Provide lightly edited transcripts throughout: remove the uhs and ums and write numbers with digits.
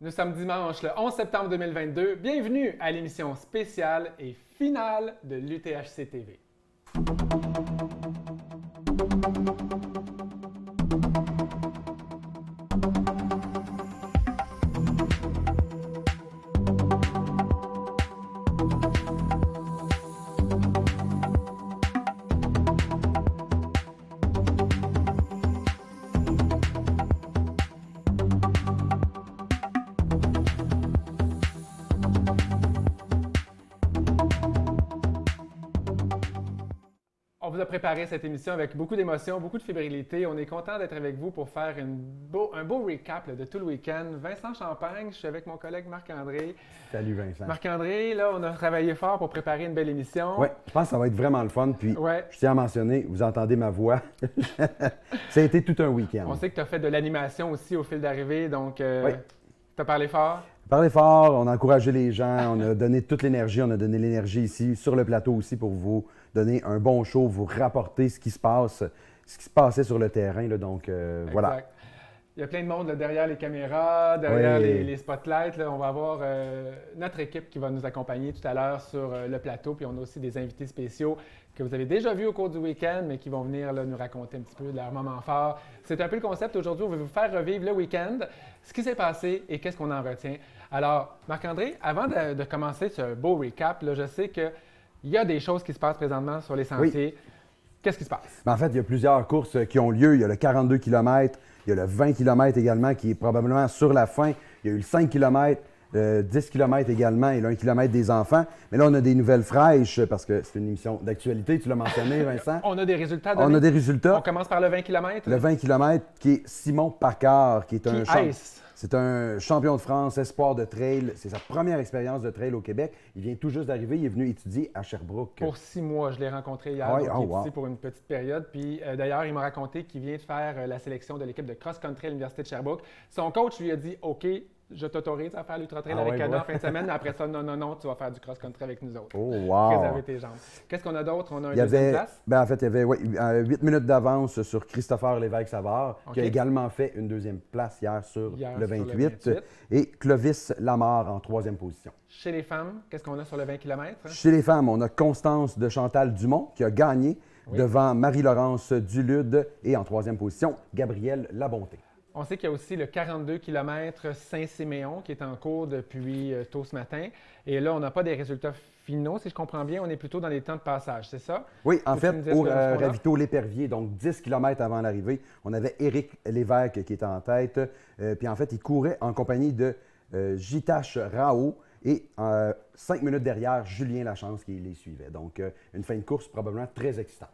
Nous sommes dimanche le 11 septembre 2022. Bienvenue à l'émission spéciale et finale de l'UTHC TV. On vous a préparé cette émission avec beaucoup d'émotion, beaucoup de fébrilité. On est content d'être avec vous pour faire un beau recap là, de tout le week-end. Vincent Champagne, je suis avec mon collègue Marc-André. Salut Vincent. Marc-André, là, on a travaillé fort pour préparer une belle émission. Oui, je pense que ça va être vraiment le fun. Puis, Ouais. je tiens à mentionner, vous entendez ma voix. Ça a été tout un week-end. On sait que tu as fait de l'animation aussi au fil d'arrivée, donc Oui. tu as parlé fort. Parlez fort, on a encouragé les gens, on a donné toute l'énergie, on a donné l'énergie ici, sur le plateau aussi, pour vous donner un bon show, vous rapporter ce qui se passe, ce qui se passait sur le terrain. Là, donc, voilà. Exact. Il y a plein de monde là, derrière les caméras, derrière Oui. les spotlights. Là. On va avoir notre équipe qui va nous accompagner tout à l'heure sur le plateau. Puis on a aussi des invités spéciaux que vous avez déjà vus au cours du week-end, mais qui vont venir là, nous raconter un petit peu de leur moment fort. C'est un peu le concept aujourd'hui. On veut vous faire revivre le week-end, ce qui s'est passé et qu'est-ce qu'on en retient. Alors, Marc-André, avant de commencer ce beau recap, là, je sais qu'il y a des choses qui se passent présentement sur les sentiers. Qu'est-ce qui se passe? Mais en fait, il y a plusieurs courses qui ont lieu. Il y a le 42 km, il y a le 20 km également qui est probablement sur la fin. Il y a eu le 5 km, le 10 km également et le 1 km des enfants. Mais là, on a des nouvelles fraîches parce que c'est une émission d'actualité. Tu l'as mentionné, Vincent. On a des résultats On a des résultats. On commence par le 20 km. Le 20 km qui est Simon Paccard, qui est un est-ce? C'est un champion de France, espoir de trail. C'est sa première expérience de trail au Québec. Il vient tout juste d'arriver. Il est venu étudier à Sherbrooke. Pour 6 mois. Je l'ai rencontré hier. Ouais, donc oh, il est ici wow. pour une petite période. Puis d'ailleurs, il m'a raconté qu'il vient de faire la sélection de l'équipe de cross-country à l'Université de Sherbrooke. Son coach lui a dit « OK, je t'autorise à faire l'ultra-trail avec Anna en fin de semaine. Mais après ça, non, tu vas faire du cross-country avec nous autres. » Oh, wow! Préserver tes jambes. Qu'est-ce qu'on a d'autre? On a Il y une deuxième avait, place. en fait, il y avait 8 minutes d'avance sur Christopher Lévesque-Savard, OK. qui a également fait une deuxième place hier sur le Sur le 28. 28. Et Clovis Lamarre en troisième position. Chez les femmes, qu'est-ce qu'on a sur le 20 km? Chez les femmes, on a Constance de Chantal Dumont qui a gagné Oui. devant Marie-Laurence Dulude et en troisième position, Gabrielle Labonté. On sait qu'il y a aussi le 42 km Saint-Siméon qui est en cours depuis tôt ce matin. Et là, on n'a pas des résultats finaux, si je comprends bien. On est plutôt dans les temps de passage, c'est ça? Oui, en Peux-tu fait, me dire au ce qu'on a? ravito L'Épervier, donc 10 km avant l'arrivée, on avait Éric Lévesque qui était en tête. Puis en fait, il courait en compagnie de Jitash Rao et 5 minutes derrière, Julien Lachance qui les suivait. Donc, une fin de course probablement très excitante.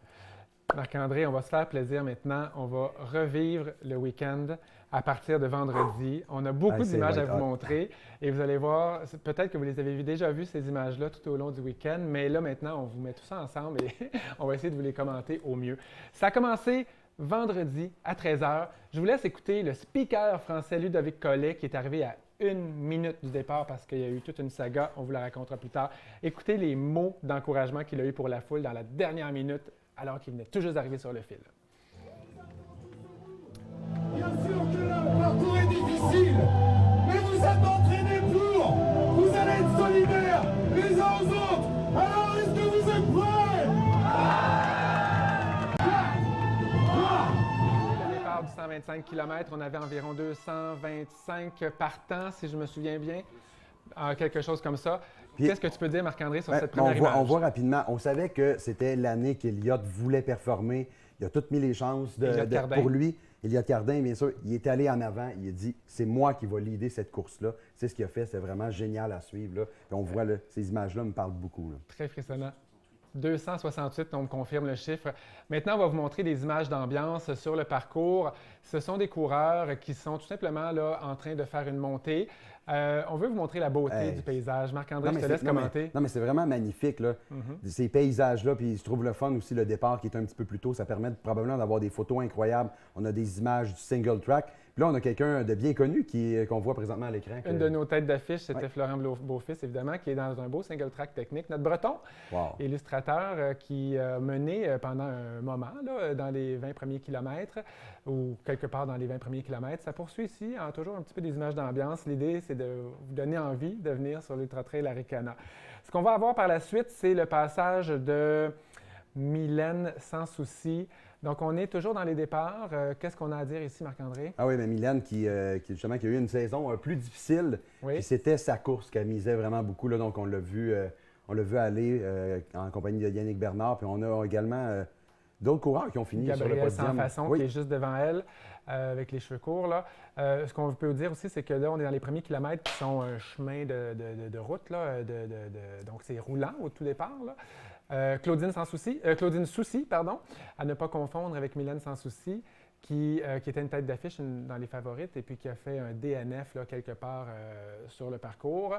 Marc-André, on va se faire plaisir maintenant. On va revivre le week-end à partir de vendredi. On a beaucoup c'est d'images à white vous hot. montrer et vous allez voir, peut-être que vous les avez déjà vues, ces images-là, tout au long du week-end, mais là, maintenant, on vous met tout ça ensemble et on va essayer de vous les commenter au mieux. Ça a commencé vendredi à 13h. Je vous laisse écouter le speaker français Ludovic Collet qui est arrivé à 1 minute du départ parce qu'il y a eu toute une saga, on vous la racontera plus tard. Écoutez les mots d'encouragement qu'il a eu pour la foule dans la dernière minute alors qu'il venait tout juste d'arriver sur le fil. Bien sûr que le parcours est difficile, mais vous êtes entraînés pour. Vous allez être solidaires les uns aux autres. Alors est-ce que vous êtes prêts? Le départ du 125 km, on avait environ 225 partants, si je me souviens bien, quelque chose comme ça. Puis- Qu'est-ce que tu peux dire, Marc-André, sur Ben, cette on première image? voit rapidement, on savait que c'était l'année qu'Eliott voulait performer. Il a tout mis les chances Elliott Cardin. pour lui. Eliott Cardin, bien sûr, il est allé en avant. Il a dit, c'est moi qui vais leader cette course-là. C'est ce qu'il a fait. C'est vraiment génial à suivre. Là. Puis on voit, là, ces images-là me parlent beaucoup. Là. Très frissonnant. 268, on me confirme le chiffre. Maintenant, on va vous montrer des images d'ambiance sur le parcours. Ce sont des coureurs qui sont tout simplement là, en train de faire une montée. On veut vous montrer la beauté Hey. du paysage. Marc-André, Non, je mais te laisse c'est- non, mais- commenter. Non, mais c'est vraiment magnifique, là. Ces paysages-là. Puis je trouve le fun aussi, le départ qui est un petit peu plus tôt. Ça permet probablement d'avoir des photos incroyables. On a des images du single track. Puis là, on a quelqu'un de bien connu qu'on voit présentement à l'écran. Une de nos têtes d'affiche, c'était Ouais. Florent Beaufils, évidemment, qui est dans un beau single track technique. Notre Breton, Wow. illustrateur qui a mené pendant un moment là, dans les 20 premiers kilomètres ou quelque part dans les 20 premiers kilomètres. Ça poursuit ici, toujours un petit peu des images d'ambiance. L'idée, c'est de vous donner envie de venir sur l'Ultra Trail Arikana. Ce qu'on va avoir par la suite, c'est le passage de Mylène Sans Souci. Donc, on est toujours dans les départs. Qu'est-ce qu'on a à dire ici, Marc-André? Ah oui, mais Mylène justement, qui a eu une saison plus difficile. Oui. Puis c'était sa course qu'elle misait vraiment beaucoup. Là, donc, on l'a vu aller en compagnie de Yannick Bernard. Puis on a également d'autres coureurs qui ont fini sur le Gabriel podium. Sans Façon, Oui. qui est juste devant elle, avec les cheveux courts. Là. Ce qu'on peut dire aussi, c'est que là, on est dans les premiers kilomètres qui sont un chemin de route. Là, donc, c'est roulant au tout départ. Là. Claudine Soucy, pardon, à ne pas confondre avec Mylène Sans Souci, qui était une tête d'affiche dans les favorites et puis qui a fait un DNF là, quelque part sur le parcours.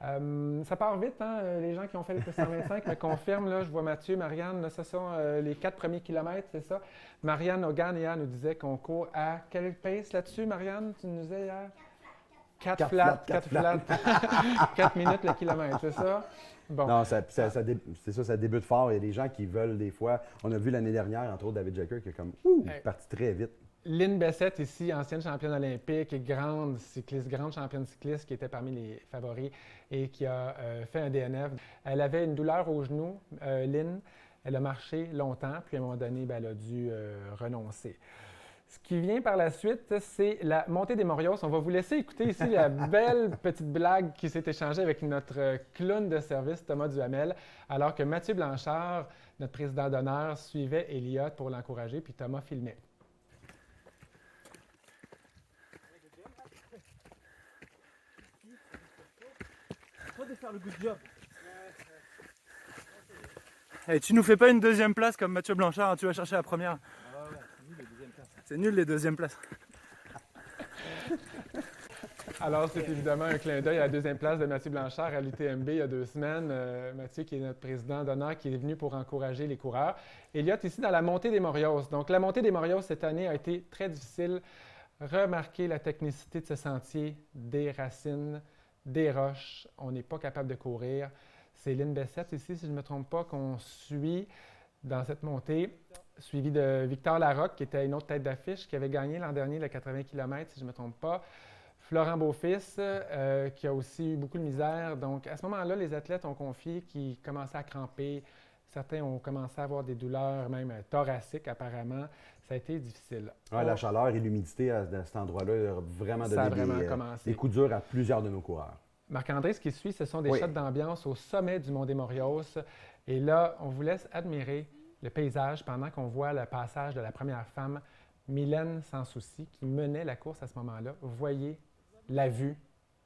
Ça part vite, hein? Les gens qui ont fait le 125 me confirment. Là, je vois Mathieu, Marianne, là, ce sont les 4 premiers kilomètres, c'est ça? Marianne Ogan nous disait qu'on court à quelle pace là-dessus, Marianne? Tu nous disais hier? 4 flats. 4 minutes le kilomètre, c'est ça? Bon. Non, c'est ça, ça débute fort. Il y a des gens qui veulent des fois. On a vu l'année dernière, entre autres, David Jacker qui est comme parti très vite. Lynn Bessette, ici, ancienne championne olympique, grande championne cycliste qui était parmi les favoris et qui a fait un DNF. Elle avait une douleur au genou, Lynn. Elle a marché longtemps, puis à un moment donné, elle a dû renoncer. Ce qui vient par la suite, c'est la montée des Morios. On va vous laisser écouter ici la belle petite blague qui s'est échangée avec notre clown de service, Thomas Duhamel, alors que Mathieu Blanchard, notre président d'honneur, suivait Elliott pour l'encourager, puis Thomas filmait. Toi de faire le good job. Hey, tu nous fais pas une deuxième place comme Mathieu Blanchard, hein, tu vas chercher la première. Ah ouais, c'est nul les deuxièmes places. C'est nul les deuxièmes places. Alors, c'est évidemment un clin d'œil à la deuxième place de Mathieu Blanchard à l'UTMB il y a 2 semaines. Mathieu, qui est notre président d'honneur, qui est venu pour encourager les coureurs. Elliott, ici, dans la montée des Morios. Donc, la montée des Morios cette année a été très difficile. Remarquez la technicité de ce sentier, des racines, des roches. On n'est pas capable de courir. C'est Lynn Bessette ici, si je ne me trompe pas, qu'on suit dans cette montée, suivi de Victor Larocque, qui était une autre tête d'affiche, qui avait gagné l'an dernier le 80 km, si je ne me trompe pas. Florent Beaufils, qui a aussi eu beaucoup de misère. Donc, à ce moment-là, les athlètes ont confié qu'ils commençaient à cramper. Certains ont commencé à avoir des douleurs, même thoraciques, apparemment. Ça a été difficile. Ouais, la chaleur et l'humidité à cet endroit-là a vraiment Ça a donné vraiment commencé. des coups durs à plusieurs de nos coureurs. Marc-André, ce qui suit, ce sont des Oui. shots d'ambiance au sommet du Mont des Morios. Et là, on vous laisse admirer le paysage pendant qu'on voit le passage de la première femme, Mylène Sans Souci, qui menait la course à ce moment-là. Vous voyez la vue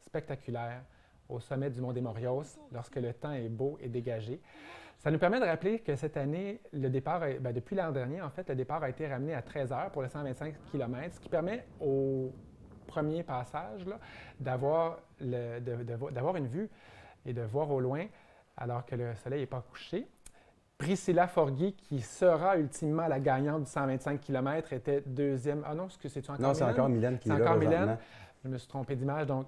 spectaculaire au sommet du Mont des Morios lorsque le temps est beau et dégagé. Ça nous permet de rappeler que cette année, le départ, depuis l'an dernier, en fait, le départ a été ramené à 13 heures pour le 125 km, ce qui permet au premier passage là, d'avoir une vue et de voir au loin alors que le soleil n'est pas couché. Priscilla Forgui, qui sera ultimement la gagnante du 125 km, était deuxième. Ah non, c'est-tu encore Mylène? Non, c'est encore Mylène qui est là. C'est encore présentement. Mylène. Je me suis trompé d'image. Donc,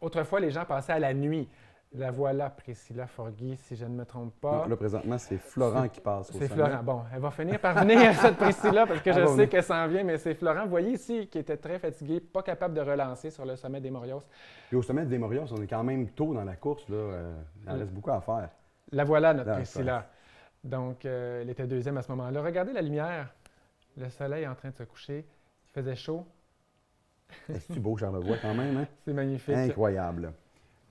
autrefois, les gens passaient à la nuit. La voilà, Priscilla Forgui, si je ne me trompe pas. Donc là, présentement, c'est Florent qui passe au C'est sommet. Florent. Bon, elle va finir par venir, cette Priscilla, parce que Elle je va sais venir. qu'elle s'en vient, mais c'est Florent. Vous voyez ici, qui était très fatigué, pas capable de relancer sur le sommet des Morios. Puis au sommet des Morios, on est quand même tôt dans la course. Là. Il en reste beaucoup à faire. La voilà, notre Là, Priscilla. Donc, elle était deuxième à ce moment-là. Regardez la lumière. Le soleil est en train de se coucher. Il faisait chaud. C'est-tu beau, Charlevoix, quand même? Hein? C'est magnifique. Incroyable.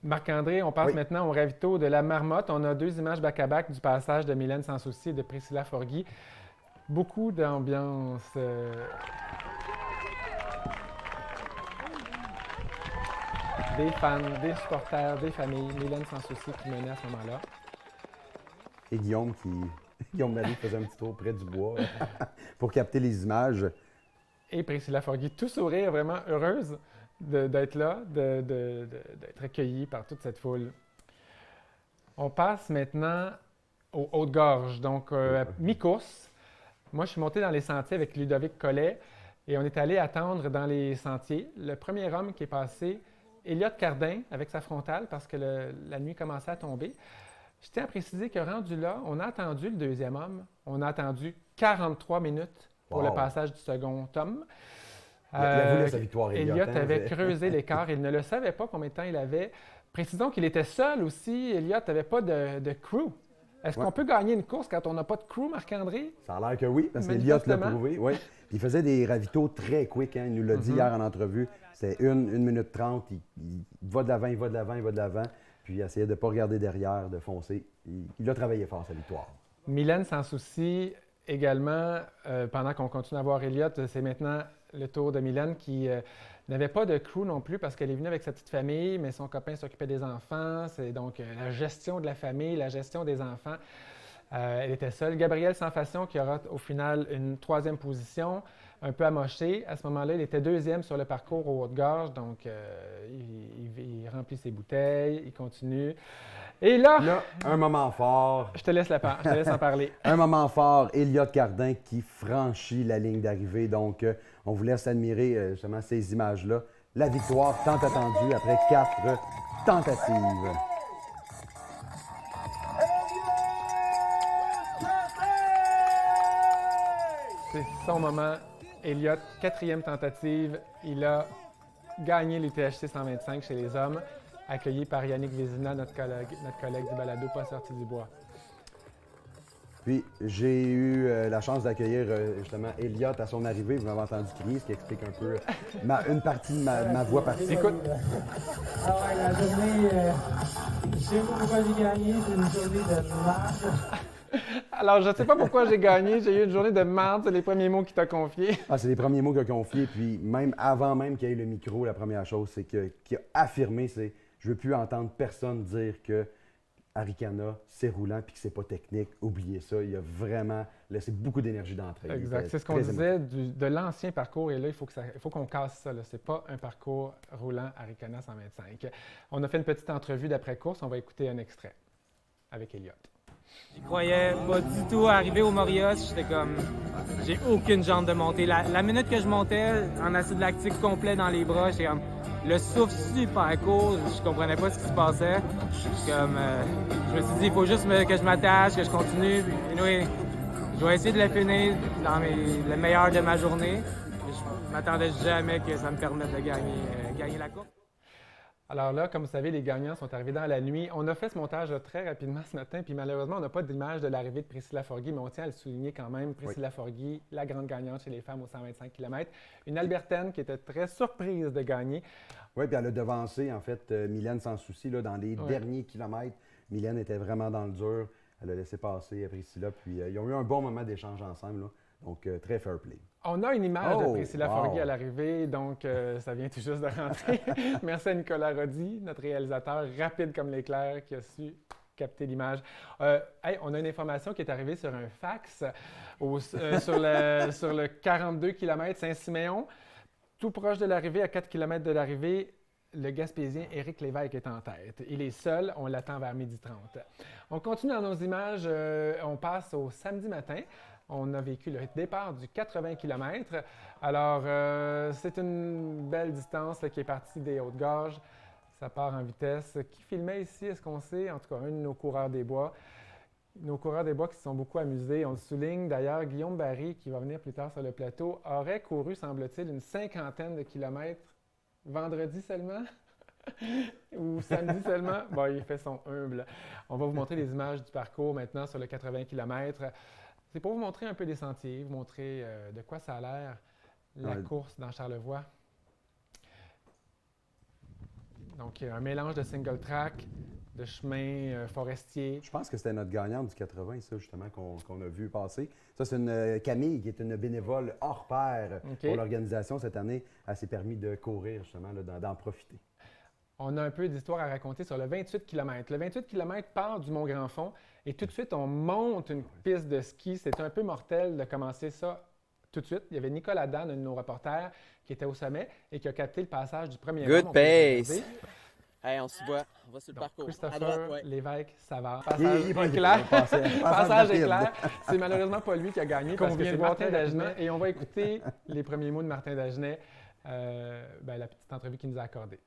Marc-André, on passe Oui. maintenant au ravito de la Marmotte. On a 2 images back-à-back du passage de Mylène Sans Souci et de Priscilla Forgui. Beaucoup d'ambiance. Des fans, des supporters, des familles. Mylène Sans Souci qui menait à ce moment-là. Et Guillaume Marie faisait un petit tour près du bois pour capter les images. Et Priscilla Forgui, tout sourire, vraiment heureuse d'être là, d'être accueillie par toute cette foule. On passe maintenant aux Hautes-Gorges, donc à mi-course. Moi, je suis monté dans les sentiers avec Ludovic Collet et on est allé attendre dans les sentiers. Le premier homme qui est passé, Elliott Cardin, avec sa frontale, parce que la nuit commençait à tomber. Je tiens à préciser que rendu là, on a attendu le deuxième homme. On a attendu 43 minutes pour Wow. le passage du second homme. Il voulait sa victoire, Elliott. Elliott hein, avait creusé l'écart. Il ne le savait pas combien de temps il avait. Précisons qu'il était seul aussi. Elliott n'avait pas de crew. Est-ce qu'on peut gagner une course quand on n'a pas de crew, Marc-André? Ça a l'air que oui, parce qu'Elliott l'a prouvé. Oui. Il faisait des ravitaux très quick. Hein. Il nous l'a dit hier en entrevue. C'était 1 minute 30. Il va de l'avant, il va de l'avant, il va de l'avant. Puis il essayait de ne pas regarder derrière, de foncer. Il a travaillé fort, sa victoire. Mylène s'en soucie également. Pendant qu'on continue à voir Elliott, c'est maintenant le tour de Mylène qui n'avait pas de crew non plus parce qu'elle est venue avec sa petite famille, mais son copain s'occupait des enfants. C'est donc la gestion de la famille, la gestion des enfants. Elle était seule. Gabriel Sans-Façon qui aura au final une 3e position, un peu amoché. À ce moment-là, il était 2e sur le parcours au Haute-Gorge, donc il remplit ses bouteilles, il continue. Et là, un moment fort. Je te laisse en parler. Un moment fort, Elliott Cardin qui franchit la ligne d'arrivée. Donc, on vous laisse admirer justement ces images-là. La victoire tant attendue après 4 tentatives. C'est son moment. Elliott, 4e tentative. Il a gagné l'UTHC 125 chez les hommes, accueilli par Yannick Vézina, notre collègue du balado Pas sorti du bois. Puis, j'ai eu la chance d'accueillir justement Elliott à son arrivée. Vous m'avez entendu crier, ce qui explique un peu une partie de ma voix partie. Écoute. Alors, la journée, je sais pas pourquoi j'ai gagné, c'est une journée de marche. Alors, je ne sais pas pourquoi j'ai gagné. J'ai eu une journée de merde, c'est les premiers mots qu'il t'a confiés. C'est les premiers mots qu'il a confiés. Puis, même avant même qu'il y ait eu le micro, la première chose, c'est qu'il a affirmé, c'est « Je ne veux plus entendre personne dire que Arikana, c'est roulant puis que c'est pas technique. Oubliez ça. » Il a vraiment laissé beaucoup d'énergie d'entrée. Exact. C'est ce qu'on disait de l'ancien parcours. Et là, il faut qu'on casse ça. Ce n'est pas un parcours roulant Arikana 125. On a fait une petite entrevue d'après-course. On va écouter un extrait avec Elliott. Je croyais pas du tout arriver au Morios. J'étais comme, j'ai aucune jambe de monter. La minute que je montais en acide lactique complet dans les bras, j'étais comme, le souffle super court. Je comprenais pas ce qui se passait. Je me suis dit, il faut juste que je m'attache, que je continue. Anyway, je vais essayer de le finir dans le meilleur de ma journée. Je m'attendais jamais que ça me permette de gagner la course. Alors là, comme vous savez, les gagnants sont arrivés dans la nuit. On a fait ce montage très rapidement ce matin, puis malheureusement, on n'a pas d'image de l'arrivée de Priscilla Forgui, mais on tient à le souligner quand même. Priscilla Forgui, la grande gagnante chez les femmes aux 125 km. Une Albertaine qui était très surprise de gagner. Oui, puis elle a devancé, en fait, Mylène sans souci, là, dans les derniers kilomètres. Mylène était vraiment dans le dur. Elle a laissé passer Priscilla, puis ils ont eu un bon moment d'échange ensemble, là. Donc, très fair play. On a une image de Priscilla Forgui à l'arrivée, donc ça vient tout juste de rentrer. Merci à Nicolas Roddy, notre réalisateur rapide comme l'éclair, qui a su capter l'image. On a une information qui est arrivée sur un fax sur le 42 km Saint-Siméon. Tout proche de l'arrivée, à 4 km de l'arrivée, le Gaspésien Éric Lévesque est en tête. Il est seul, on l'attend vers 12h30. On continue dans nos images, on passe au samedi matin. On a vécu le départ du 80 km. Alors, c'est une belle distance là, qui est partie des Hautes-Gorges. Ça part en vitesse. Qui filmait ici, est-ce qu'on sait? En tout cas, un de nos coureurs des bois. Nos coureurs des bois qui se sont beaucoup amusés. On le souligne. D'ailleurs, Guillaume Barry, qui va venir plus tard sur le plateau, aurait couru, semble-t-il, une 50aine de kilomètres vendredi seulement ou samedi seulement. Bon, il fait son humble. On va vous montrer des images du parcours maintenant sur le 80 km. C'est pour vous montrer un peu des sentiers, vous montrer de quoi ça a l'air, la course dans Charlevoix. Donc, un mélange de single track, de chemins forestiers. Je pense que c'était notre gagnante du 80, ça, justement, qu'on a vu passer. Ça, c'est une Camille, qui est une bénévole hors pair pour l'organisation cette année. Elle s'est permis de courir, justement, d'en profiter. On a un peu d'histoire à raconter sur le 28 km. Le 28 km part du Mont-Grand-Fond et tout de suite, on monte une piste de ski. C'est un peu mortel de commencer ça tout de suite. Il y avait Nicolas Dan, un de nos reporters, qui était au sommet et qui a capté le passage du premier Good pace! Hey, on se voit. On va sur le parcours. Christopher Lévesque Savard. Passage éclair. Passage éclair. C'est malheureusement pas lui qui a gagné parce que c'est Martin Dagenet. Et on va écouter les premiers mots de Martin Dagenet, la petite entrevue qu'il nous a accordée.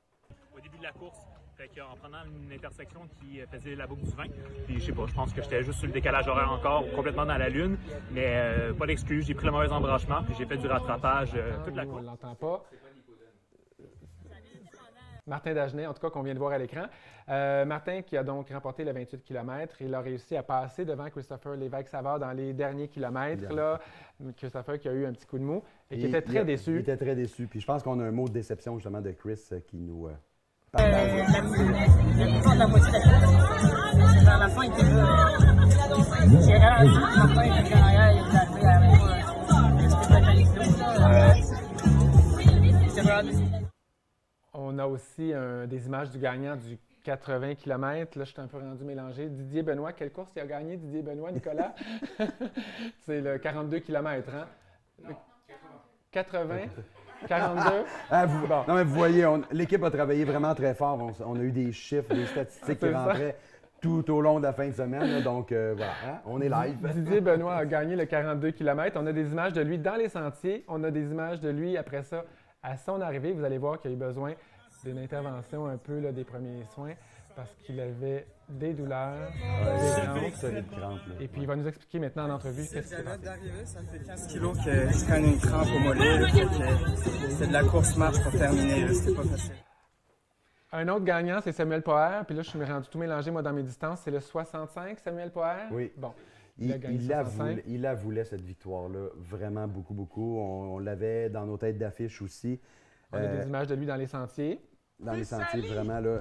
Au début de la course, Fait qu'en prenant une intersection qui faisait la boucle du vin, puis je sais pas, je pense que j'étais juste sur le décalage horaire encore, complètement dans la lune, mais pas d'excuse, j'ai pris le mauvais embranchement, puis j'ai fait du rattrapage toute la On course. ne l'entend pas. Martin Dagenet, en tout cas, qu'on vient de voir à l'écran. Martin qui a donc remporté le 28 km. Il a réussi à passer devant Christopher Lévesque-Savard dans les derniers kilomètres. Là. Christopher qui a eu un petit coup de mou et qui était très déçu. Il était très déçu. Puis je pense qu'on a un mot de déception justement de Chris qui nous La plupart de la moitié de la course, vers la fin, il était là. J'ai réalisé que Martin était derrière, il est arrivé à la c'était vraiment déçu. On a aussi des images du gagnant du 80 km. Là, je suis un peu rendu mélangé. Didier Benoît, quelle course il a gagné, Didier Benoît, Nicolas? C'est le 42 km, hein? Le 80? 42? Bon. Non, mais vous voyez, l'équipe a travaillé vraiment très fort. On a eu des chiffres, des statistiques qui rentraient tout au long de la fin de semaine. Là, donc, voilà, hein, on est live. Didier Benoît a gagné le 42 km. On a des images de lui dans les sentiers. On a des images de lui après ça à son arrivée. Vous allez voir qu'il a eu besoin d'une intervention un peu là, des premiers soins parce qu'il avait des douleurs, des crampes. Et puis il va nous expliquer maintenant en entrevue qu'est-ce qui s'est passé. D'arriver, ça fait 15 kilos que je prenne une crampe au mollet. C'est de la course-marche pour terminer. C'était pas facile. Un autre gagnant, c'est Samuel Poher. Puis là, je suis rendu tout mélangé, moi, dans mes distances. C'est le 65, Samuel Poher? Oui. Bon. Il la voulait, cette victoire-là, vraiment beaucoup, beaucoup. On l'avait dans nos têtes d'affiche aussi. On a des images de lui dans les sentiers. Dans les sentiers, vraiment, là,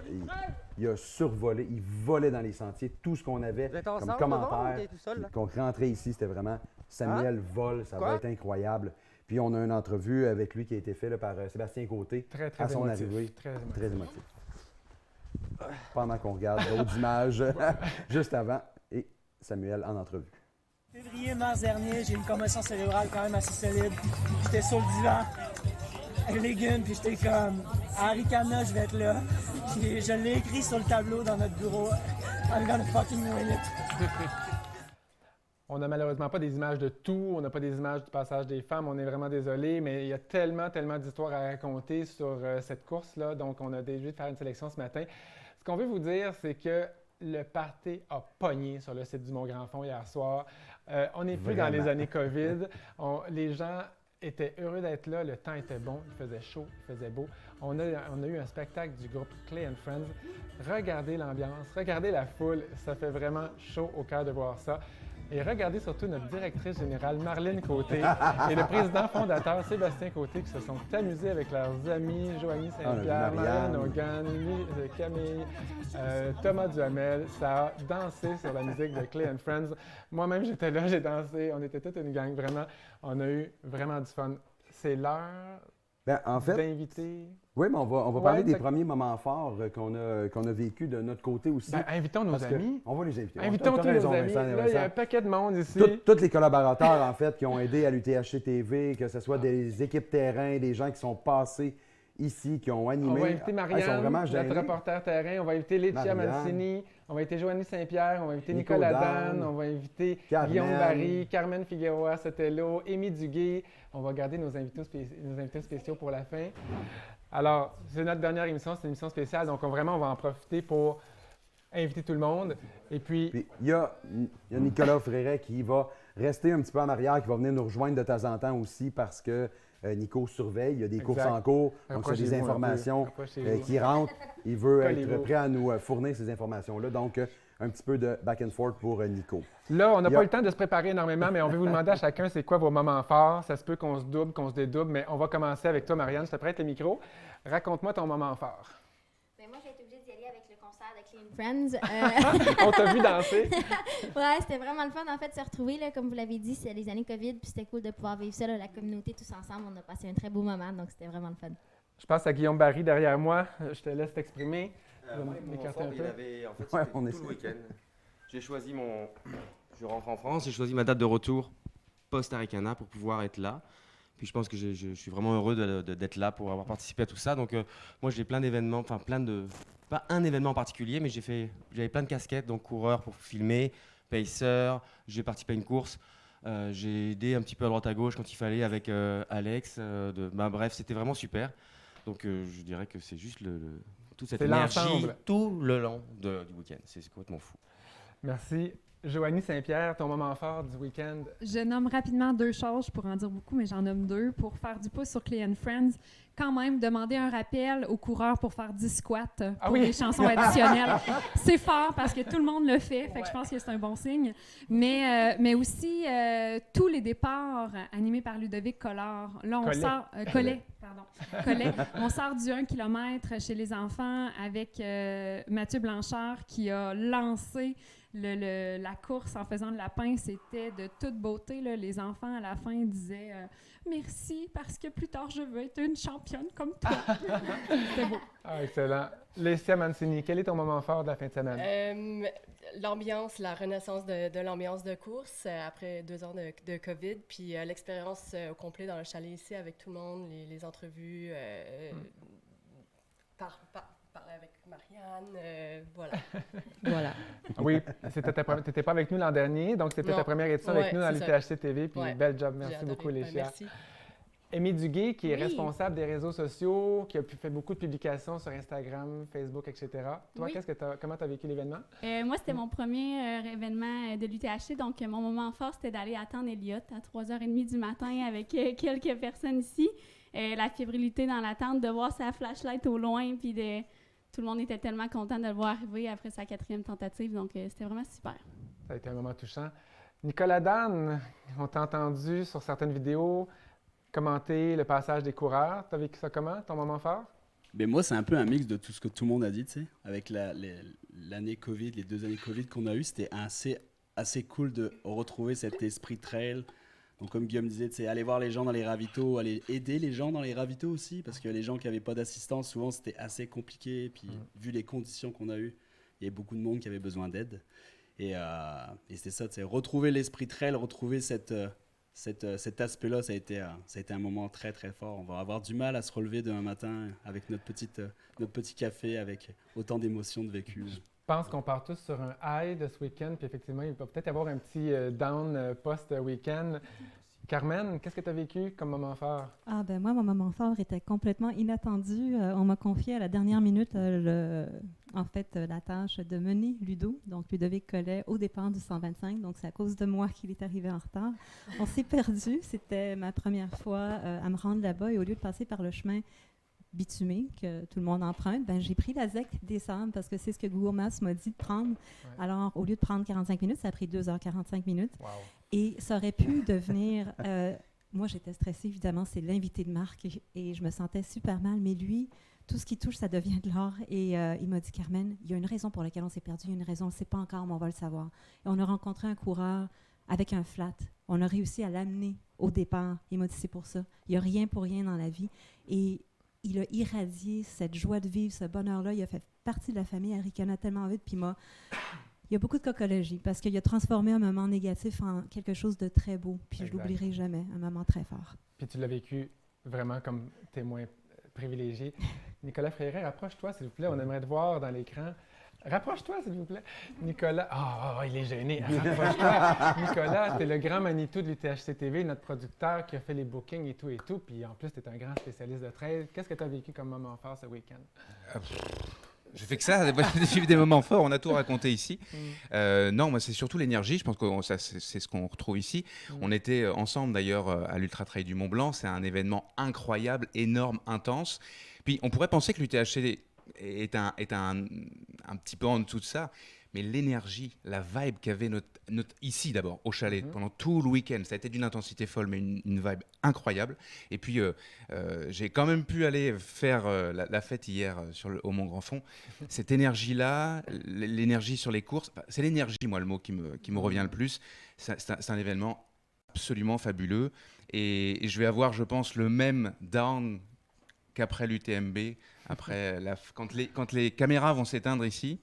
il a survolé, il volait dans les sentiers. Tout ce qu'on avait comme commentaire, qu'on rentrait ici, c'était vraiment Samuel vole, ça va être incroyable. Puis on a une entrevue avec lui qui a été faite par Sébastien Côté à son arrivée. Très émotif. Pendant qu'on regarde d'autres images juste avant, et Samuel en entrevue. Février-mars dernier, j'ai une commotion cérébrale quand même assez solide. J'étais sur le divan avec les guns, puis j'étais comme Harry Cana, je vais être là. Puis je l'ai écrit sur le tableau dans notre bureau. I'm gonna fucking win it. On n'a malheureusement pas des images de tout, on n'a pas des images du passage des femmes, on est vraiment désolé, mais il y a tellement d'histoires à raconter sur cette course-là, donc on a décidé de faire une sélection ce matin. Ce qu'on veut vous dire, c'est que le party a pogné sur le site du Mont-Grand-Fond hier soir. On n'est plus dans les années COVID. Les gens étaient heureux d'être là, le temps était bon, il faisait chaud, il faisait beau. On a eu un spectacle du groupe Clay & Friends. Regardez l'ambiance, regardez la foule, ça fait vraiment chaud au cœur de voir ça. Et regardez surtout notre directrice générale, Marlène Côté, et le président fondateur, Sébastien Côté, qui se sont amusés avec leurs amis, Joanie Saint-Pierre, Marianne Hogan, Camille, Thomas Duhamel. Ça a dansé sur la musique de Clay & Friends. Moi-même, j'étais là, j'ai dansé. On était toute une gang, vraiment. On a eu vraiment du fun. C'est l'heure d'inviter... Oui, mais on va parler des premiers moments forts qu'on a vécu de notre côté aussi. Invitons nos amis. On va les inviter. Invitons tous nos amis. Là, il y a un paquet de monde ici. Tous les collaborateurs, en fait, qui ont aidé à l'UTHC TV, que ce soit des équipes terrain, des gens qui sont passés ici, qui ont animé. On va inviter Marianne, notre reporter terrain. On va inviter Laetitia Mancini. On va inviter Joanie Saint-Pierre. On va inviter Nicolas Dan. On va inviter Guillaume Barry, Carmen Figueroa Sotelo, Émy Duguay. On va garder nos invités spéciaux pour la fin. Alors, c'est notre dernière émission, c'est une émission spéciale, donc vraiment, on va en profiter pour inviter tout le monde. Et puis il y a Nicolas Fréret qui va rester un petit peu en arrière, qui va venir nous rejoindre de temps en temps aussi parce que Nico surveille, il y a des courses en cours, donc c'est des informations qui rentrent. Il veut être prêt à nous fournir ces informations-là, donc un petit peu de back and forth pour Nico. Là, on n'a pas eu le temps de se préparer énormément, mais on veut vous demander à chacun c'est quoi vos moments forts. Ça se peut qu'on se double, qu'on se dédouble, mais on va commencer avec toi, Marianne. Je te prête le micro. Raconte-moi ton moment fort. Bien, moi, j'ai été obligée d'y aller avec le concert de Clay & Friends. On t'a vu danser. Ouais, c'était vraiment le fun, en fait, de se retrouver. Là, comme vous l'avez dit, c'est les années COVID, puis c'était cool de pouvoir vivre ça, là, la communauté, tous ensemble. On a passé un très beau moment, donc c'était vraiment le fun. Je passe à Guillaume Barry derrière moi. Je te laisse t'exprimer. Mon fort, il avait, en fait, c'était tout le week-end. Je rentre en France, j'ai choisi ma date de retour post-Arikana pour pouvoir être là. Puis je pense que je suis vraiment heureux d'être là pour avoir participé à tout ça. Donc moi j'ai plein d'événements, pas un événement en particulier, mais j'avais plein de casquettes, donc coureur pour filmer, pacer, j'ai participé à une course. J'ai aidé un petit peu à droite à gauche quand il fallait avec Alex. Bref, c'était vraiment super. Donc je dirais que c'est juste toute cette C'est énergie l'ensemble. tout le long du week-end. C'est complètement fou. Merci. Joanie Saint-Pierre, ton moment fort du week-end? Je nomme rapidement 2 choses, je pourrais en dire beaucoup, mais j'en nomme 2. Pour faire du pouce sur Clay & Friends, quand même, demander un rappel aux coureurs pour faire 10 squats pour des chansons additionnelles. C'est fort parce que tout le monde le fait, fait que je pense que c'est un bon signe. Mais aussi, tous les départs animés par Ludovic Collard. Là, on sort... Collet, pardon. Collet. On sort du 1 km chez les enfants avec Mathieu Blanchard qui a lancé la course en faisant de la pince. C'était de toute beauté. Là. Les enfants, à la fin, disaient merci parce que plus tard, je veux être une championne comme toi. C'était beau. Ah, excellent. Laetitia Mancini, quel est ton moment fort de la fin de semaine? L'ambiance, la renaissance de l'ambiance de course après 2 ans de COVID, puis l'expérience au complet dans le chalet ici avec tout le monde, les entrevues, parler avec Marianne, voilà. Voilà. Oui, tu n'étais pas avec nous l'an dernier, donc c'était ta première édition avec nous dans l'UTHC TV, puis bel job, merci beaucoup Laetitia. Merci. Amy Duguay, qui est responsable des réseaux sociaux, qui a fait beaucoup de publications sur Instagram, Facebook, etc. Toi, comment tu as vécu l'événement? Moi, c'était mon premier événement de l'UTHC, donc mon moment fort, c'était d'aller attendre Elliott à 3h30 du matin avec quelques personnes ici. La fébrilité dans l'attente, de voir sa flashlight au loin, puis tout le monde était tellement content de le voir arriver après sa 4e tentative, donc c'était vraiment super. Ça a été un moment touchant. Nicolas Dan, on t'a entendu sur certaines vidéos commenter le passage des coureurs. Tu as vécu ça comment, ton moment fort? Ben moi, c'est un peu un mix de tout ce que tout le monde a dit, tu sais. Avec l'année COVID, les 2 années COVID qu'on a eues, c'était assez cool de retrouver cet esprit trail. Donc, comme Guillaume disait, tu sais, aller voir les gens dans les ravitaux, aller aider les gens dans les ravitaux aussi, parce que les gens qui n'avaient pas d'assistance, souvent, c'était assez compliqué. Puis, vu les conditions qu'on a eues, il y avait beaucoup de monde qui avait besoin d'aide. Et c'était ça, tu sais, retrouver l'esprit trail, retrouver cet aspect-là, ça a été un moment très, très fort. On va avoir du mal à se relever demain matin avec notre petit café, avec autant d'émotions de vécu. Je pense qu'on part tous sur un high de ce week-end, puis effectivement, il va peut-être y avoir un petit down post-week-end. Carmen, qu'est-ce que tu as vécu comme moment fort? Ah ben moi, mon moment fort était complètement inattendu. On m'a confié à la dernière minute la tâche de mener Ludo, donc Ludovic Collet, au départ du 125. Donc c'est à cause de moi qu'il est arrivé en retard. On s'est perdu. C'était ma première fois à me rendre là-bas et au lieu de passer par le chemin bitumé que tout le monde emprunte, ben j'ai pris la ZEC des Sables parce que c'est ce que Google Maps m'a dit de prendre. Ouais. Alors, au lieu de prendre 45 minutes, ça a pris 2h45 minutes. Wow. Et ça aurait pu devenir... moi, j'étais stressée, évidemment, c'est l'invité de marque et je me sentais super mal. Mais lui, tout ce qui touche, ça devient de l'or. Et il m'a dit, Carmen, il y a une raison pour laquelle on s'est perdu. Il y a une raison, on ne sait pas encore, mais on va le savoir. Et on a rencontré un coureur avec un flat. On a réussi à l'amener au départ. Il m'a dit, c'est pour ça. Il n'y a rien pour rien dans la vie. Et il a irradié cette joie de vivre, ce bonheur-là. Il a fait partie de la famille. Elle ricana tellement vite. Puis il y a beaucoup de cocologie parce qu'il a transformé un moment négatif en quelque chose de très beau. Puis je ne l'oublierai jamais. Un moment très fort. Puis tu l'as vécu vraiment comme témoin privilégié. Nicolas Fréret, rapproche-toi, s'il vous plaît. On aimerait te voir dans l'écran. Rapproche-toi, s'il vous plaît. Nicolas, il est gêné. Rapproche-toi. Nicolas, tu es le grand Manitou de l'UTHC TV, notre producteur qui a fait les bookings et tout. Puis en plus, tu es un grand spécialiste de trail. Qu'est-ce que tu as vécu comme moment fort ce week-end? Je fais que ça, j'ai des moments forts, on a tout raconté ici. Non, moi c'est surtout l'énergie, je pense que c'est ce qu'on retrouve ici. On était ensemble d'ailleurs à l'Ultra Trail du Mont Blanc, c'est un événement incroyable, énorme, intense. Puis on pourrait penser que l'UTHC est un petit peu en dessous de ça, mais l'énergie, la vibe qu'avait notre ici d'abord, au chalet, pendant tout le week-end, ça a été d'une intensité folle, mais une vibe incroyable. Et puis, j'ai quand même pu aller faire la fête hier au Mont Grand Fond. Cette énergie-là, l'énergie sur les courses, c'est l'énergie, moi, le mot qui me revient le plus. C'est un événement absolument fabuleux. Et je vais avoir, je pense, le même down qu'après l'UTMB, quand les caméras vont s'éteindre ici.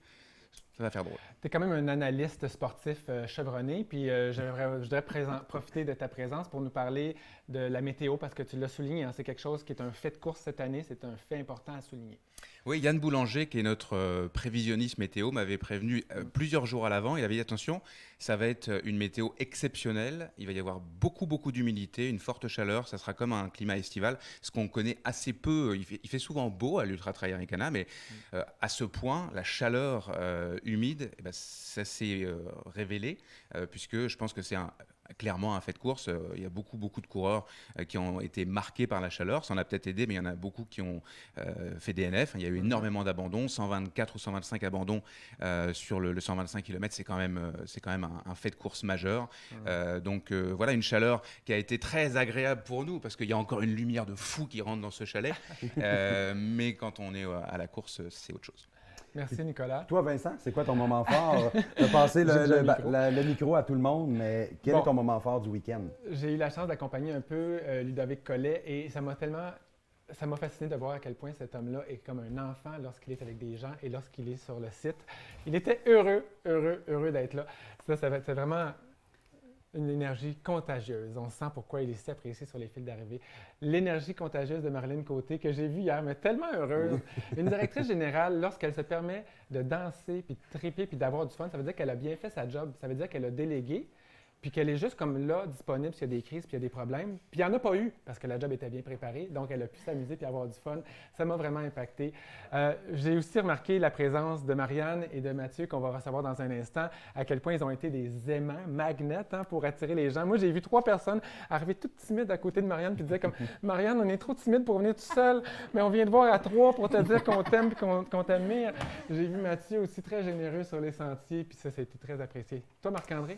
Ça va faire drôle. Tu es quand même un analyste sportif chevronné, puis je voudrais profiter de ta présence pour nous parler de la météo, parce que tu l'as souligné, hein, c'est quelque chose qui est un fait de course cette année, c'est un fait important à souligner. Oui, Yann Boulanger, qui est notre prévisionniste météo, m'avait prévenu plusieurs jours à l'avant. Il avait dit attention, ça va être une météo exceptionnelle. Il va y avoir beaucoup d'humidité, une forte chaleur. Ça sera comme un climat estival, ce qu'on connaît assez peu. Il fait souvent beau à l'Ultra Trail Arikana, mais à ce point, la chaleur humide, eh ben, ça s'est révélé, puisque je pense que c'est clairement un fait de course. Il y a beaucoup de coureurs qui ont été marqués par la chaleur. Ça en a peut-être aidé, mais il y en a beaucoup qui ont fait DNF. Il y a eu énormément d'abandons, 124 ou 125 abandons sur le 125 km. C'est quand même un fait de course majeur. Donc voilà, une chaleur qui a été très agréable pour nous, parce qu'il y a encore une lumière de fou qui rentre dans ce chalet. Mais quand on est à la course, c'est autre chose. Merci, Nicolas. Toi, Vincent, c'est quoi ton moment fort? Tu as passé le micro à tout le monde, mais quel est ton moment fort du week-end? J'ai eu la chance d'accompagner un peu Ludovic Collet, et ça m'a fasciné de voir à quel point cet homme-là est comme un enfant lorsqu'il est avec des gens et lorsqu'il est sur le site. Il était heureux d'être là. C'est vraiment une énergie contagieuse. On sent pourquoi il est si apprécié sur les fils d'arrivée. L'énergie contagieuse de Marlène Côté, que j'ai vue hier, mais tellement heureuse. Une directrice générale, lorsqu'elle se permet de danser, puis de triper, puis d'avoir du fun, ça veut dire qu'elle a bien fait sa job. Ça veut dire qu'elle a délégué, puis qu'elle est juste comme là, disponible s'il y a des crises, puis il y a des problèmes. Puis il n'y en a pas eu, parce que la job était bien préparée, donc elle a pu s'amuser puis avoir du fun. Ça m'a vraiment impacté. J'ai aussi remarqué la présence de Marianne et de Mathieu, qu'on va recevoir dans un instant, à quel point ils ont été des aimants, magnets, hein, pour attirer les gens. Moi, j'ai vu 3 personnes arriver toutes timides à côté de Marianne, puis disaient comme « Marianne, on est trop timide pour venir tout seul, mais on vient te voir à 3 pour te dire qu'on t'aime et qu'on t'admire. » J'ai vu Mathieu aussi très généreux sur les sentiers, puis ça a été très apprécié. Toi, Marc-André?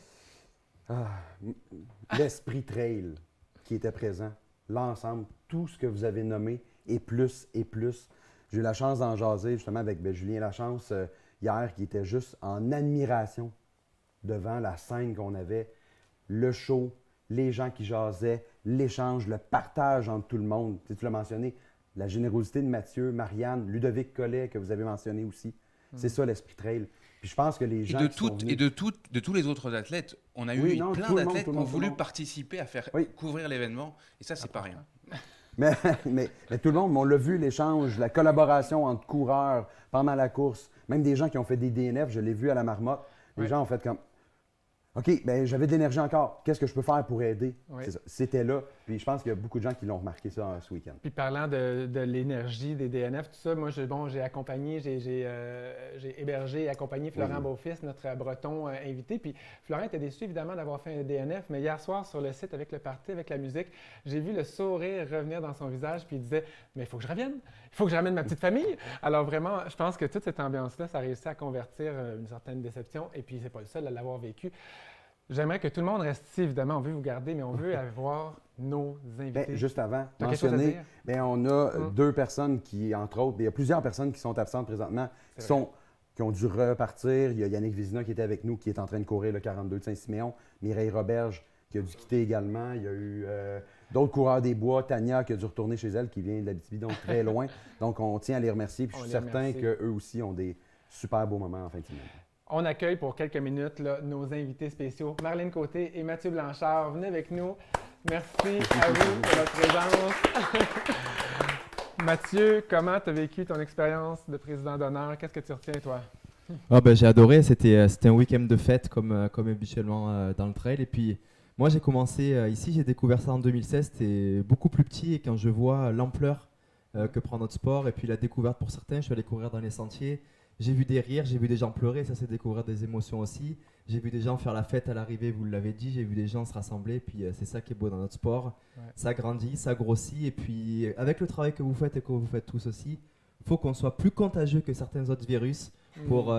L'esprit trail qui était présent, l'ensemble, tout ce que vous avez nommé, et plus. J'ai eu la chance d'en jaser justement avec Julien Lachance hier, qui était juste en admiration devant la scène qu'on avait, le show, les gens qui jasaient, l'échange, le partage entre tout le monde. Tu l'as mentionné, la générosité de Mathieu, Marianne, Ludovic Collet, que vous avez mentionné aussi. C'est ça l'esprit trail. Puis je pense que les gens de tous les autres athlètes, on a eu plein d'athlètes qui ont voulu participer à faire couvrir l'événement, et ça, c'est pas rien. Mais tout le monde, on l'a vu, l'échange, la collaboration entre coureurs pendant la course, même des gens qui ont fait des DNF, je l'ai vu à la Marmotte, les gens ont fait comme OK, bien, j'avais de l'énergie encore. Qu'est-ce que je peux faire pour aider? C'était là. Puis je pense qu'il y a beaucoup de gens qui l'ont remarqué ça ce week-end. Puis parlant de l'énergie des DNF, tout ça, moi, j'ai accompagné, j'ai hébergé et accompagné Florent Beaufils, notre breton invité. Puis Florent était déçu, évidemment, d'avoir fait un DNF. Mais hier soir, sur le site, avec le party, avec la musique, j'ai vu le sourire revenir dans son visage. Puis il disait « Mais il faut que je revienne. Il faut que je ramène ma petite famille. » Alors vraiment, je pense que toute cette ambiance-là, ça a réussi à convertir une certaine déception. Et puis, c'est pas le seul à l'avoir vécu. J'aimerais que tout le monde reste ici, évidemment. On veut vous garder, mais on veut avoir nos invités. Bien, juste avant, mentionner, on a 2 personnes qui, entre autres, il y a plusieurs personnes qui sont absentes présentement, qui ont dû repartir. Il y a Yannick Vézina qui était avec nous, qui est en train de courir le 42 de Saint-Siméon. Mireille Roberge qui a dû quitter également. Il y a eu d'autres coureurs des bois. Tania qui a dû retourner chez elle, qui vient de l'Abitibi, donc très loin. Donc, on tient à les remercier. Puis je suis certain qu'eux aussi ont des super beaux moments en fin de semaine. On accueille pour quelques minutes là, nos invités spéciaux, Marlène Côté et Mathieu Blanchard. Venez avec nous. Merci à vous pour votre présence. Mathieu, comment tu as vécu ton expérience de président d'honneur? Qu'est-ce que tu retiens, toi? J'ai adoré. C'était un week-end de fête comme habituellement dans le trail. Et puis, moi, j'ai commencé ici. J'ai découvert ça en 2016. C'était beaucoup plus petit. Et quand je vois l'ampleur que prend notre sport et puis la découverte pour certains, je suis allé courir dans les sentiers. J'ai vu des rires, j'ai vu des gens pleurer, ça c'est découvrir des émotions aussi. J'ai vu des gens faire la fête à l'arrivée, vous l'avez dit, j'ai vu des gens se rassembler, puis c'est ça qui est beau dans notre sport. Ça grandit, ça grossit, et puis avec le travail que vous faites et que vous faites tous aussi, il faut qu'on soit plus contagieux que certains autres virus pour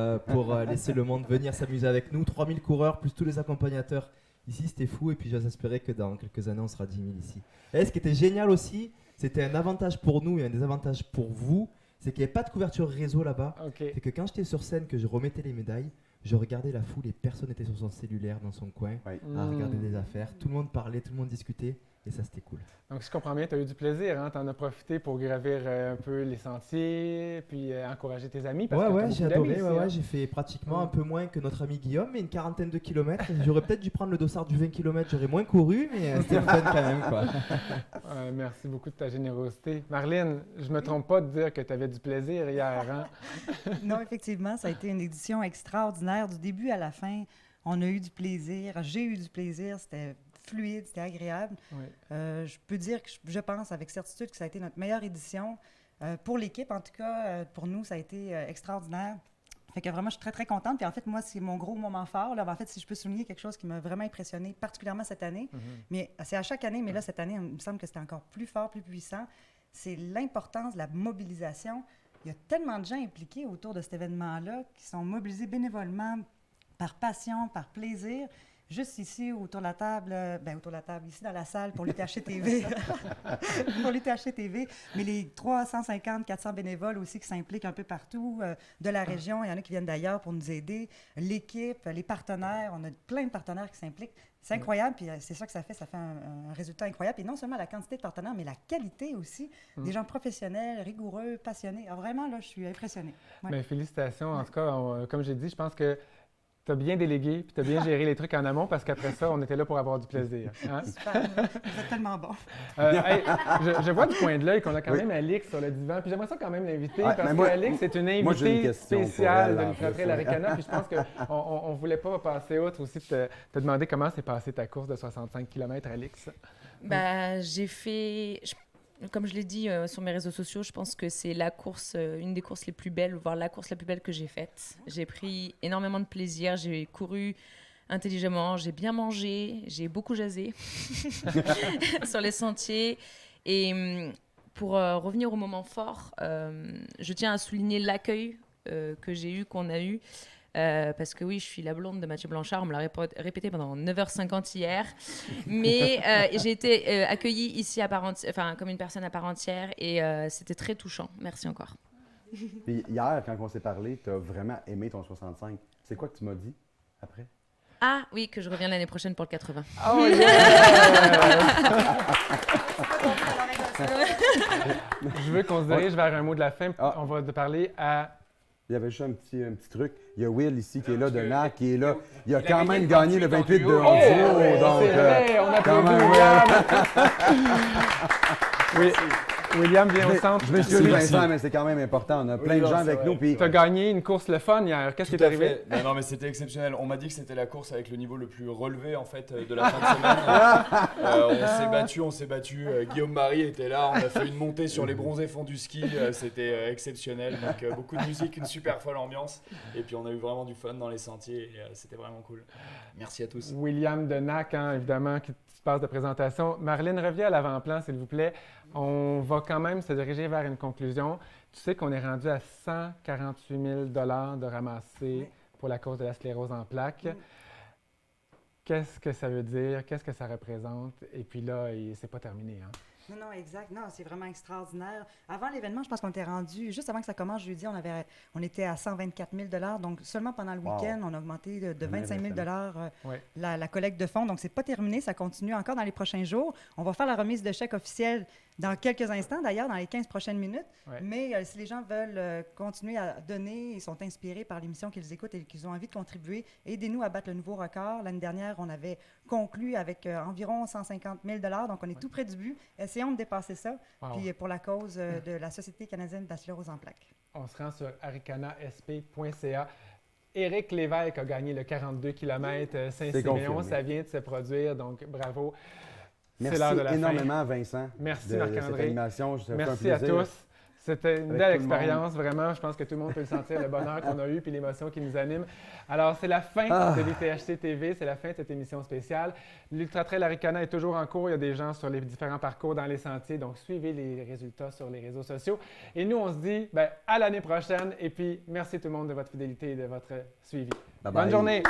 laisser le monde venir s'amuser avec nous. 3000 coureurs, plus tous les accompagnateurs. Ici c'était fou, et puis j'ose espérer que dans quelques années on sera 10 000 ici. Et ce qui était génial aussi, c'était un avantage pour nous et un désavantage pour vous, c'est qu'il n'y avait pas de couverture réseau là-bas. C'est que quand j'étais sur scène, que je remettais les médailles, je regardais la foule et personne n'était sur son cellulaire dans son coin à regarder des affaires. Tout le monde parlait, tout le monde discutait. Et ça, c'était cool. Donc, si je comprends bien, tu as eu du plaisir, hein? Tu en as profité pour gravir un peu les sentiers, puis encourager tes amis. Parce que J'ai adoré. J'ai fait pratiquement un peu moins que notre ami Guillaume, mais une quarantaine de kilomètres. J'aurais peut-être dû prendre le dossard du 20 km, j'aurais moins couru, mais c'était fun quand même, quoi. Merci beaucoup de ta générosité. Marlène, je me trompe pas de dire que tu avais du plaisir hier, hein? Non, effectivement, ça a été une édition extraordinaire du début à la fin. On a eu du plaisir, j'ai eu du plaisir, c'était fluide, c'était agréable. Oui. Je peux dire que je pense avec certitude que ça a été notre meilleure édition. Pour l'équipe, en tout cas, pour nous, ça a été extraordinaire. Fait que vraiment, je suis très, très contente. Puis en fait, moi, c'est mon gros moment fort. Là. En fait, si je peux souligner quelque chose qui m'a vraiment impressionné, particulièrement cette année, mais c'est à chaque année, mais là, cette année, il me semble que c'était encore plus fort, plus puissant, c'est l'importance de la mobilisation. Il y a tellement de gens impliqués autour de cet événement-là qui sont mobilisés bénévolement, par passion, par plaisir. Juste ici, autour de la table, ici dans la salle pour l'UTHC TV. Pour l'UTHC TV. Mais les 350, 400 bénévoles aussi qui s'impliquent un peu partout de la région. Il y en a qui viennent d'ailleurs pour nous aider. L'équipe, les partenaires, on a plein de partenaires qui s'impliquent. C'est incroyable, puis c'est ça que ça fait un résultat incroyable. Et non seulement la quantité de partenaires, mais la qualité aussi. Des gens professionnels, rigoureux, passionnés. Alors vraiment, là, je suis impressionnée. Ouais. Bien, félicitations. En tout cas, comme j'ai dit, je pense que tu as bien délégué, puis tu as bien géré les trucs en amont, parce qu'après ça, on était là pour avoir du plaisir. Hein? Super, vous êtes tellement bon. Je vois du coin de l'œil qu'on a quand même Alix sur le divan, puis j'aimerais ça quand même l'inviter, parce que Alix est une invitée spéciale de l'Ultra Trail Arikana, puis je pense qu'on ne voulait pas passer outre aussi de te demander comment s'est passée ta course de 65 km, Alix. J'ai fait... Comme je l'ai dit sur mes réseaux sociaux, je pense que c'est la course, une des courses les plus belles, voire la course la plus belle que j'ai faite. J'ai pris énormément de plaisir, j'ai couru intelligemment, j'ai bien mangé, j'ai beaucoup jasé sur les sentiers. Et pour revenir au moment fort, je tiens à souligner l'accueil que j'ai eu, qu'on a eu. Parce que oui, je suis la blonde de Mathieu Blanchard, on me l'a répété pendant 9h50 hier, mais j'ai été accueillie ici comme une personne à part entière et c'était très touchant. Merci encore. Puis hier, quand on s'est parlé, tu as vraiment aimé ton 65. C'est quoi que tu m'as dit après? Ah oui, que je reviens l'année prochaine pour le 80. Oh yeah! Je veux qu'on se dirige vers un mot de la fin. On va te parler à... Il y avait juste un petit truc. Il y a Will ici qui est là, de NAC, qui est là. Il a quand même gagné le 28 de Honduras. Donc, on a quand même, oui. William vient au centre. Je m'excuse, Vincent, mais c'est quand même important. On a plein de gens avec nous. Tu as gagné une course le fun hier. Qu'est-ce qui est arrivé? Non, mais c'était exceptionnel. On m'a dit que c'était la course avec le niveau le plus relevé en fait de la fin de semaine. On s'est battu. Guillaume Marie était là. On a fait une montée sur les bronzés fonds du ski. C'était exceptionnel. Donc beaucoup de musique, une super folle ambiance. Et puis on a eu vraiment du fun dans les sentiers. Et c'était vraiment cool. Merci à tous. William de NAC, évidemment, qui se passe de présentation. Marlène, reviens à l'avant-plan, s'il vous plaît. On va quand même se diriger vers une conclusion. Tu sais qu'on est rendu à 148 000 $ de ramassés pour la cause de la sclérose en plaques. Qu'est-ce que ça veut dire? Qu'est-ce que ça représente? Et puis là, c'est pas terminé, hein? Non, exact. Non, c'est vraiment extraordinaire. Avant l'événement, je pense qu'on était rendu, juste avant que ça commence jeudi, on était à 124 000 $. Donc, seulement pendant le week-end, on a augmenté de 25 000 $ la collecte de fonds. Donc, c'est pas terminé. Ça continue encore dans les prochains jours. On va faire la remise de chèques officielle dans quelques instants, d'ailleurs, dans les 15 prochaines minutes. Mais si les gens veulent continuer à donner, ils sont inspirés par l'émission qu'ils écoutent et qu'ils ont envie de contribuer, aidez-nous à battre le nouveau record. L'année dernière, on avait conclu avec environ 150 000 $. Donc, on est tout près du but. Essayons de dépasser ça. Puis pour la cause de la Société canadienne de la sclérose en plaques. On se rend sur arikanasp.ca. Éric Lévesque a gagné le 42 km Saint-Siméon. Ça vient de se produire, donc bravo. Merci énormément, Vincent. Merci, Marc-André. Merci à tous. C'était une belle expérience, vraiment. Je pense que tout le monde peut le sentir, le bonheur qu'on a eu puis l'émotion qui nous anime. Alors, c'est la fin de l'UTHC TV, c'est la fin de cette émission spéciale. L'Ultra Trail Arikana est toujours en cours. Il y a des gens sur les différents parcours dans les sentiers, donc suivez les résultats sur les réseaux sociaux. Et nous, on se dit à l'année prochaine. Et puis, merci tout le monde de votre fidélité et de votre suivi. Bye bye. Bonne journée!